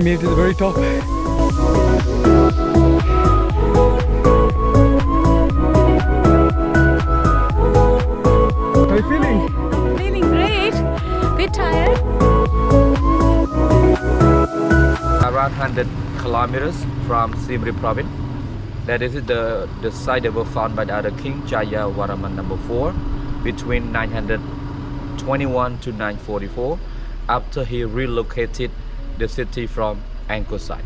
made it to the very top. How are you feeling? I'm feeling great. Bit tired. Around 100 kilometers from Siem Reap province. That is the site that was found by the other king, Jaya Varaman number 4, between 921 to 944, after he relocated the city from Angkorian.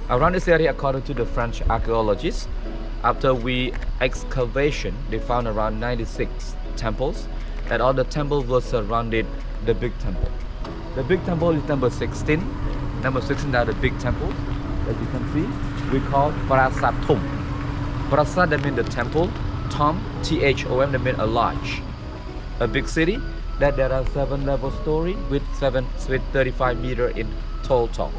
Around this area, according to the French archaeologists, after excavation, they found around 96 temples, and all the temples were surrounded the big temple. The big temple is number 16. Number 16 are the big temples, as you can see. We call Prasat Thom. Prasat, that means the temple. Thom, Thom, that means a large, a big city. That there are 7 level story with 35 meter in total.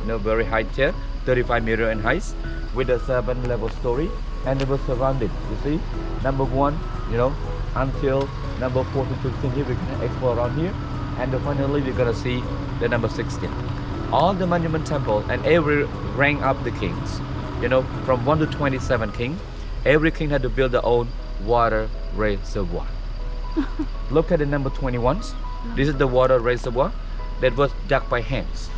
Very high here, 35 meter in height, with a 7 level story, and it was surrounded. You see, number 1, until number 14, 15 here we can explore around here, and finally we're gonna see the number 16. All the monument temple and every rank of the kings, from 1 to 27 king, every king had to build their own water reservoir. Look at the number 21. This is the water reservoir that was dug by hands.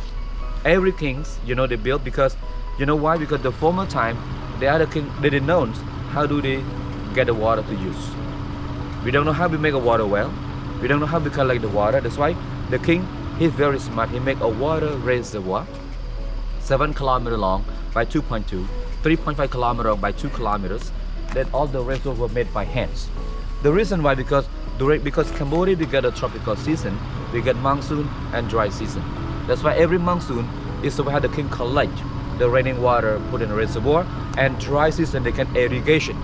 Every kings, they built because, why? Because the former time, the other king, they didn't know how do they get the water to use. We don't know how we make a water well. We don't know how we collect the water. That's why the king, he's very smart. He make a water reservoir, 7 kilometers long by 2.2, 3.5 kilometers long by 2 kilometers. That all the reservoirs were made by hands. The reason why, because Cambodia, we get a tropical season, we get monsoon and dry season. That's why every monsoon is how the king collect the raining water, put in a reservoir, and dry season they can irrigation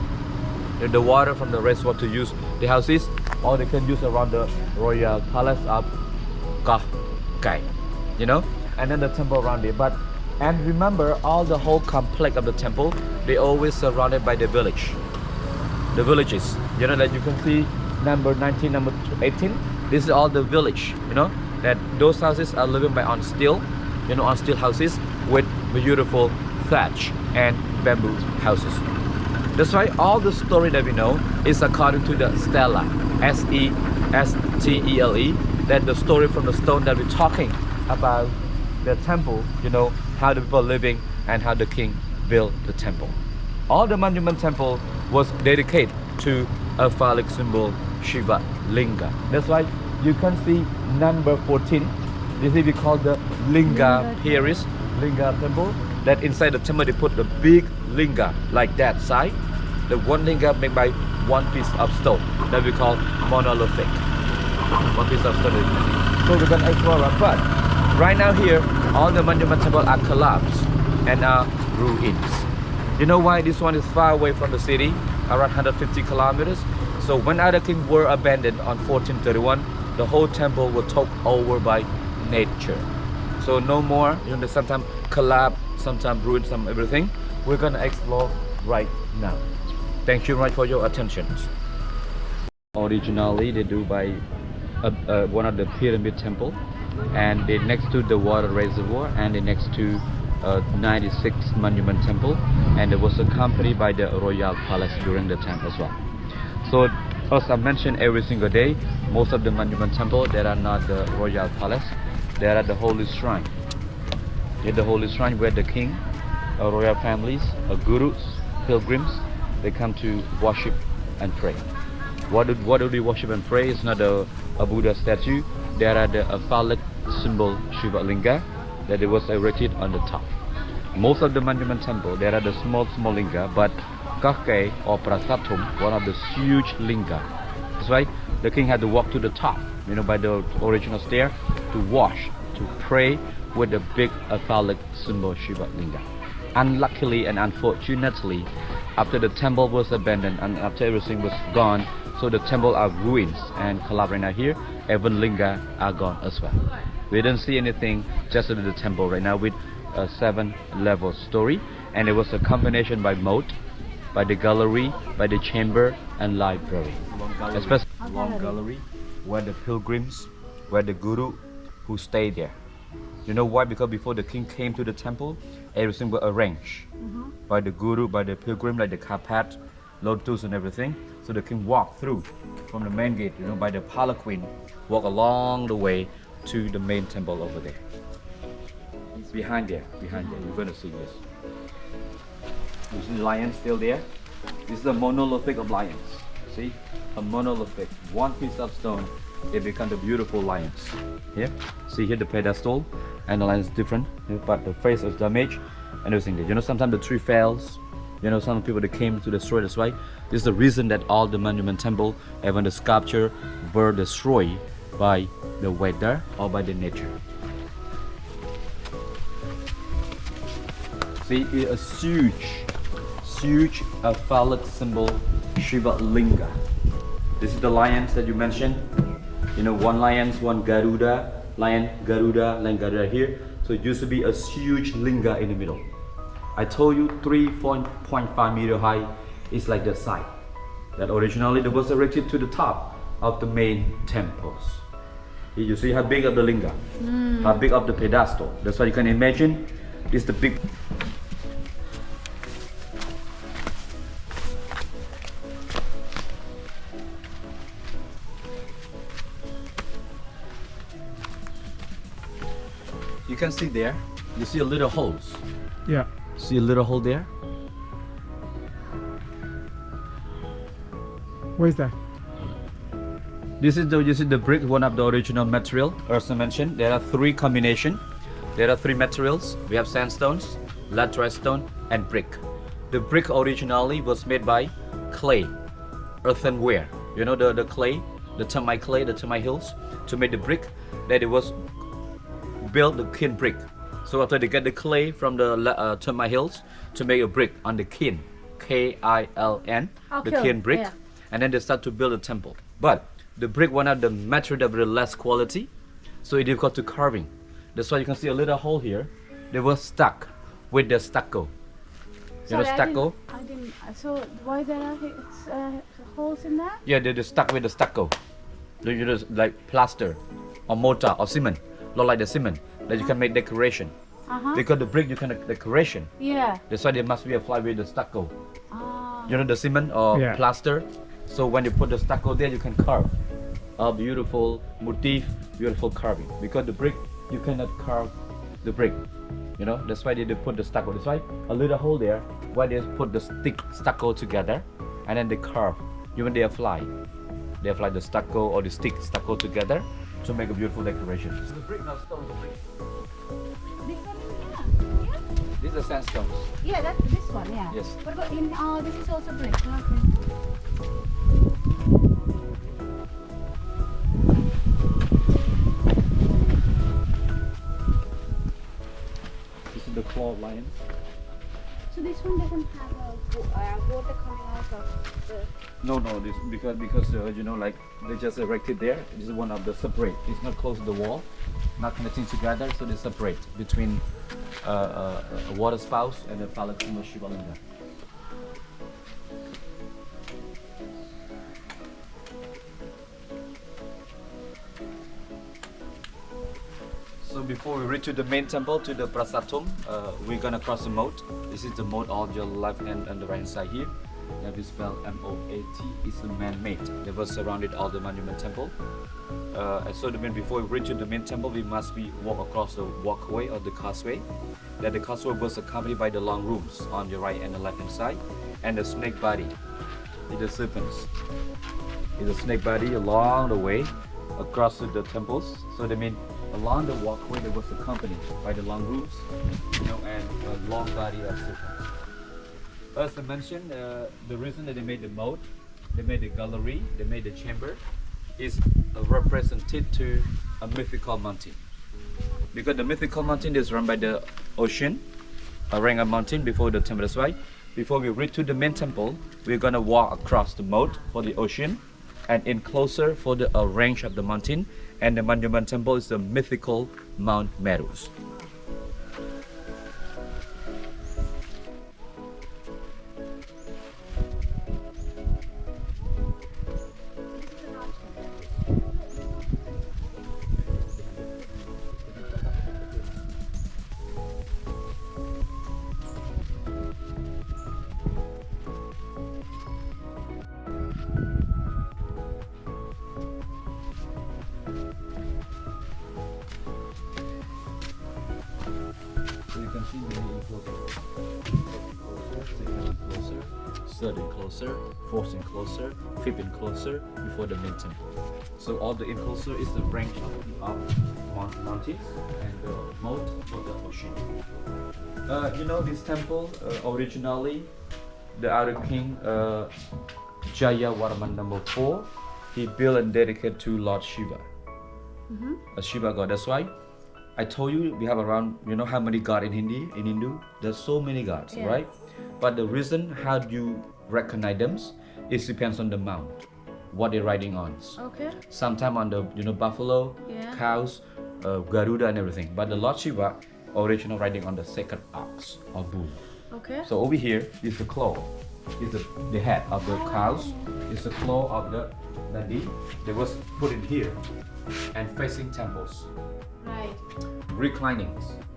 the water from the reservoir to use the houses, or they can use around the royal palace of Koh Ker, and then the temple around it. And remember, all the whole complex of the temple, they always surrounded by the village. The villages, that you can see number 19, number 18. This is all the village, that those houses are living by on steel, on steel houses with beautiful thatch and bamboo houses. That's why all the story that we know is according to the stela, S-E-S-T-E-L-E, that the story from the stone that we're talking about the temple, how the people are living and how the king built the temple. All the monument temple was dedicated to a phallic symbol, Shiva, linga. That's why you can see number 14. This is we call the linga Paris, linga temple. That inside the temple they put the big linga like that side. The one linga made by one piece of stone that we call monolithic. One piece of stone. So we're gonna explore around. But right now here, all the monument temples are collapsed and are ruins. You know why this one is far away from the city, around 150 kilometers? So when other kings were abandoned on 1431, the whole temple was taken over by nature. So no more, they sometimes collapse, sometimes ruin, some everything. We're gonna explore right now. Thank you very much for your attention. Originally, they do by one of the pyramid temple, and they next to the water reservoir, and they next to 96 monument temple, and it was accompanied by the royal palace during the time as well. So as I mentioned, every single day, most of the monument temple, there are not the royal palace, there are the holy shrine. In the holy shrine where the king, royal families, gurus, pilgrims, they come to worship and pray. What do they worship and pray? It's not a Buddha statue. There are the phallic symbol Shiva linga that it was erected on the top. Most of the monument temple, there are the small linga, but Koh Ker or Prasat Thom, one of the huge linga. That's why the king had to walk to the top, by the original stair to wash, to pray with the big phallic symbol Shiva linga. Unluckily and unfortunately, after the temple was abandoned and after everything was gone, so the temple are ruins and collapsed right now here, even linga are gone as well. We don't see anything, just the temple right now with a 7-level story, and it was a combination by moat, by the gallery, by the chamber and library. Especially long gallery where the pilgrims, where the guru who stay there. You know why? Because before the king came to the temple, everything was arranged by the guru, by the pilgrim, like the carpet, lotus and everything. So the king walked through from the main gate, you know, by the palanquin, walk along the way to the main temple over there. Behind there, you're gonna see this. You see the lion still there? This is a monolithic of lions. See? A monolithic. One piece of stone, it becomes the beautiful lions. Here? See here the pedestal and the lion is different, but the face is damaged and everything there. You know, sometimes the tree fails. You know, some people that came to destroy this, right? This is the reason that all the monument temple, even the sculpture, were destroyed by the weather or by the nature. See, it's a huge phallic symbol, Shiva linga. This is the lions that you mentioned. You know, one lion, one Garuda, lion Garuda here. So it used to be a huge linga in the middle. I told you 3.5 meter high is like the side. That originally it was erected to the top of the main temples. Here you see how big of the linga, how big of the pedestal. That's why you can imagine it's the big. You can see there, you see a little holes. Yeah. See a little hole there? What is that? This is the brick, one of the original material. As I mentioned, there are three combinations. There are three materials. We have sandstones, laterite stone, and brick. The brick originally was made by clay, earthenware. You know the clay, the termite clay, the termite hills. To make the brick, that it was built the kiln brick. So after they get the clay from the termite hills to make a brick on the kiln, K-I-L-N, the kiln brick, yeah. And then they start to build a temple. But the brick one of the material of the less quality, so it's difficult to carving. That's why you can see a little hole here. They were stuck with the stucco. You know stucco? I didn't. So why there are holes in there? Yeah, they're stuck with the stucco. You know, like plaster or mortar or cement, not like the cement that you can make decoration. Because the brick you can make decoration. Yeah. That's why there must be a fly with the stucco. Ah. You know the cement or Yeah. plaster. So when you put the stucco there, you can carve a beautiful motif, beautiful carving. Because the brick you cannot carve the brick. You know that's why they put the stucco. That's why a little hole there where they put the stick stucco together, and then they carve. Even they apply the stucco or the stick stucco together to make a beautiful decoration. So the brick, not stone, the brick. This one is yeah. These are sandstones. Yeah, that's this one, yeah. Yes. What about in this is also brick. Okay. This is the claw of lions. So this one doesn't have a water coming out of the. No, this because you know, like they just erected there. This is one of the separate. It's not close to the wall, not connecting together, so they separate between a water spout and a phallic symbol Shiva linga. So before we reach to the main temple, to the Prasat Thom, we're gonna cross the moat. This is the moat on your left hand and the right hand side here. That is spelled M-O-A-T. It's a man-made. They were surrounded all the monument temple. And so before we reach to the main temple, we must walk across the walkway or the causeway. That the causeway was accompanied by the long rooms on your right and the left hand side, and the snake body. It's the serpents. It's a snake body along the way across to the temples. So they mean along the walkway that was accompanied by the long rooms, you know, and a long body of serpents. As I mentioned, the reason that they made the moat, they made the gallery, they made the chamber, is represented to a mythical mountain. Because the mythical mountain is run by the ocean, a range of mountain before the temple. That's why before we reach to the main temple, we're gonna walk across the moat for the ocean, and in closer for the range of the mountain. And the monument temple is the mythical Mount Merus. can see many enclosures. Second closer, third closer, fourth closer, fifth closer before the main temple. So all the enclosure is the range of mountains and the moat of the ocean. You know this temple originally, the other king Jaya Varaman number 4, he built and dedicated to Lord Shiva, a Shiva god. That's why I told you we have around, you know how many gods in Hindu? There's so many gods, Yes. right? But the reason how you recognize them, it depends on the mount, what they're riding on. Okay. Sometimes on the buffalo, Yeah. cows, Garuda and everything. But the Lord Shiva original riding on the sacred ox or bull. Okay. So over here is the claw, is the head of the cows, is the claw of the Nandi. They was put in here and facing temples. Right. Reclining,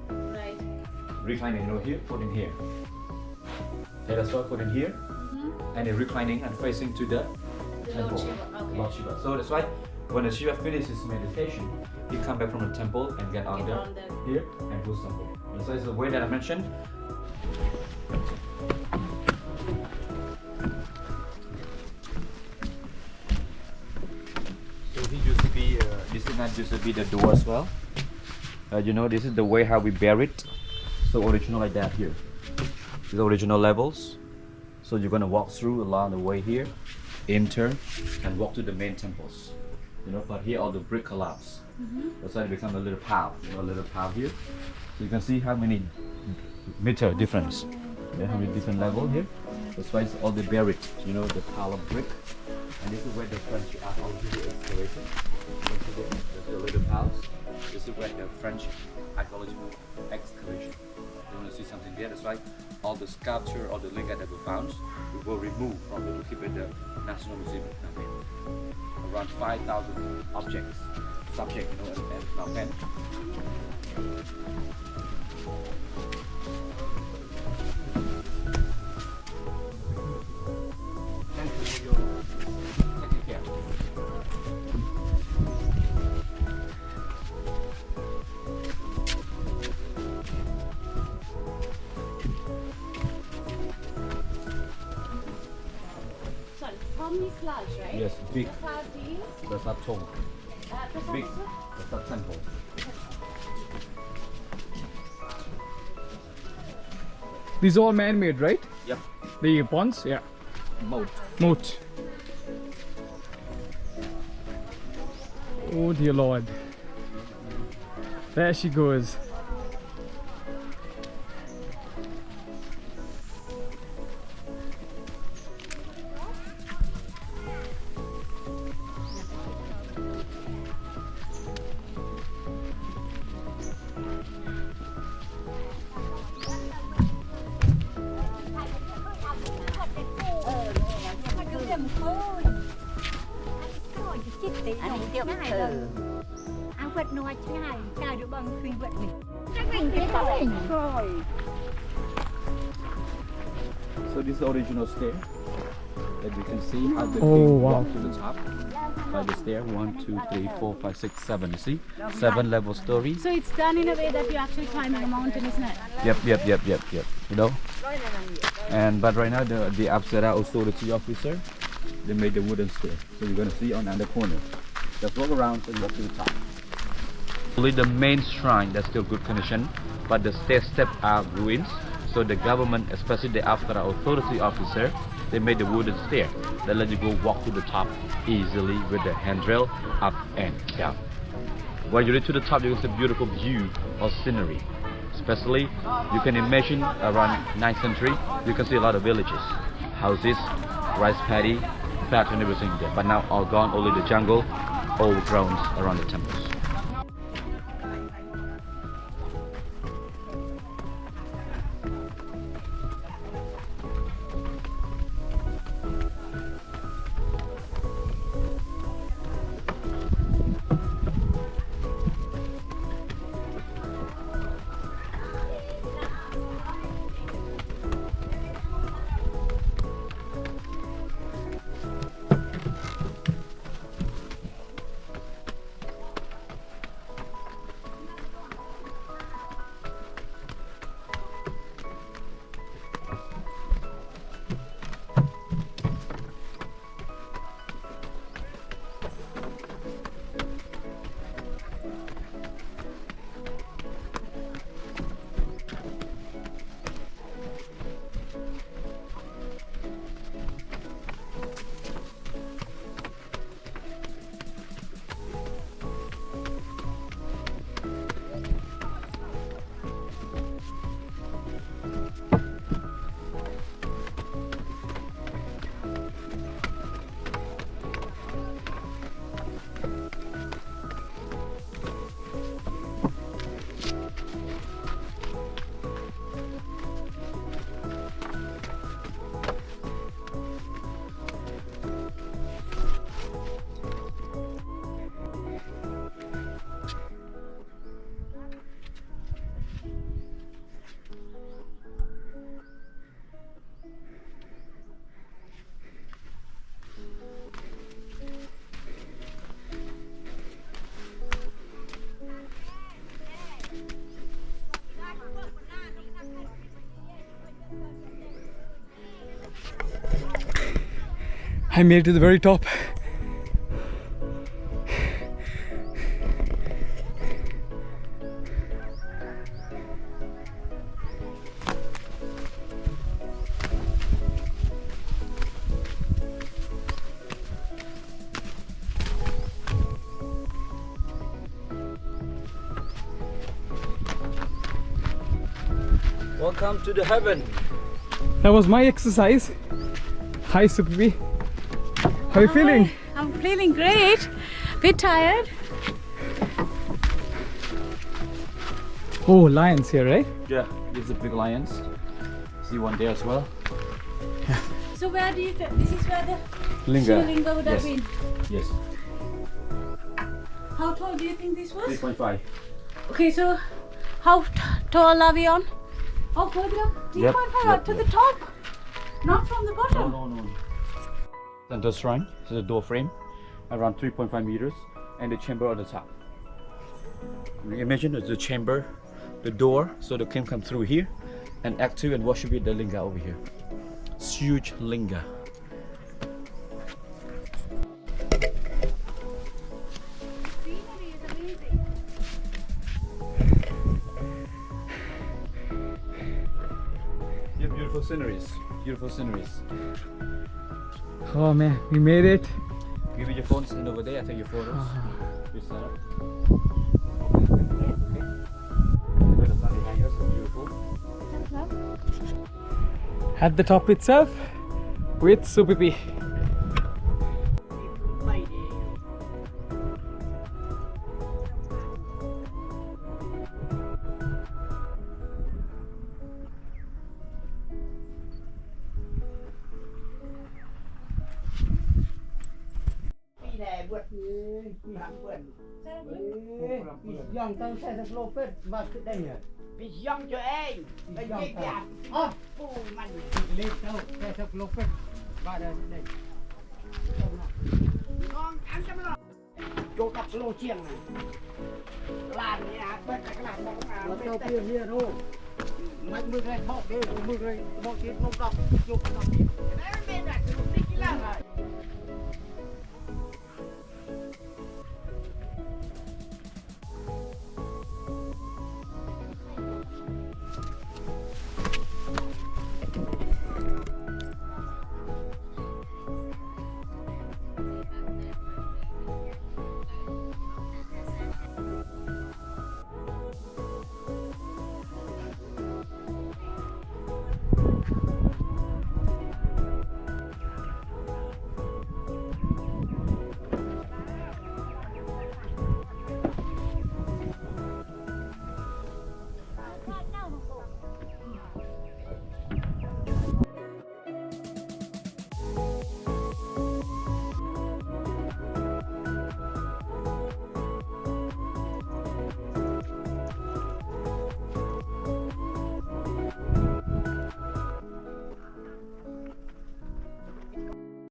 Right. you know, here, put in here. Let us put in here, and then reclining and facing to the temple. Lord Shiva. Okay. Lord Shiva. So that's why when the Shiva finishes his meditation, he come back from the temple and get on here and do something. And so it's the way that I mentioned. So he used to be, this is not used to be the door as well. You know, this is the way how we bury it. So original like that here. The original levels. So you're gonna walk through along the way here, enter, and walk to the main temples. You know, but here all the brick collapse. That's why it becomes a little pile. You know, a little pile here. So you can see how many meter difference. They have a different level here. That's why it's all the buried. You know, the pile of brick. And this is where the French archaeology excavation. There's a little piles. This is where the French archaeological excavation. You want to see something there? That's why all the sculpture or the linga that we found, we will remove from it to keep it in the National Museum of Phnom Penh. Around 5,000 objects, subject, you know, at Phnom Penh. Thank you for your taking care. Sorry, how many large, right? Yes, big. Prasad is, Prasat Thom. Prasad Big is what? Prasat Temple. These are all man-made, right? Yep. The ponds, yeah. Moat. Moat. Oh dear Lord. There she goes. So this is the original stair that you can see how the Oh, king wow. walked to the top by the stair. 1, 2, 3, 4, 5, 6, 7. You see, 7 level story. So it's done in a way that you're actually climbing a mountain, isn't it? Yep. You know. And but right now the Apsara authority officer, they made the wooden stair. So you're gonna see on the other corner. Just walk around and walk to the top. Only the main shrine that's still good condition, but the steps are ruins. So the government, especially the Apsara authority officer, they made the wooden stair that let you go walk to the top easily with the handrail up and down. When you reach to the top, you can see a beautiful view of scenery. Especially, you can imagine around 9th century, you can see a lot of villages, houses, rice paddy, pattern, everything there. But now all gone, only the jungle, overgrown around the temples. I made it to the very top. Welcome to the heaven. That was my exercise. Hi, Super B. How are you feeling? I'm feeling great. Bit tired. Oh, lions here, right? Yeah, these are big lions. See one there as well. So where do you think this is where the Linga. Linga would have been? Yes. How tall do you think this was? 3.5. Okay, so how tall are we on? Oh, further up? 3.5 to the top? Not from the bottom? No. Center shrine. This is a door frame, around 3.5 meters, and the chamber on the top. Imagine it's the chamber, the door, so the king come through here and active and worship with the linga over here. It's huge linga. Greenery is amazing. Yeah, beautiful sceneries. Beautiful sceneries. Oh man, we made it. Give me your phone, stand over there, I take your photos. You stand up. Okay. Where the sun behind us, so beautiful. At the top itself with Super B. Young tăng xe thật lô phết và cái đây nhỉ? Bị dòng cho anh, bây giờ kìa, phù mạnh. Lên đâu, xe thật lô phết và đây đây. Ngon, ăn cho nó rồi. Chỗ tập lô chiêng này. Làm nhà, bên cái làm bóng à. Nó cho kia kia thôi. Mạnh mưa này, bọc đi, mưa này, bọc chết, bọc đọc, chụp đọc đi. Đấy, bên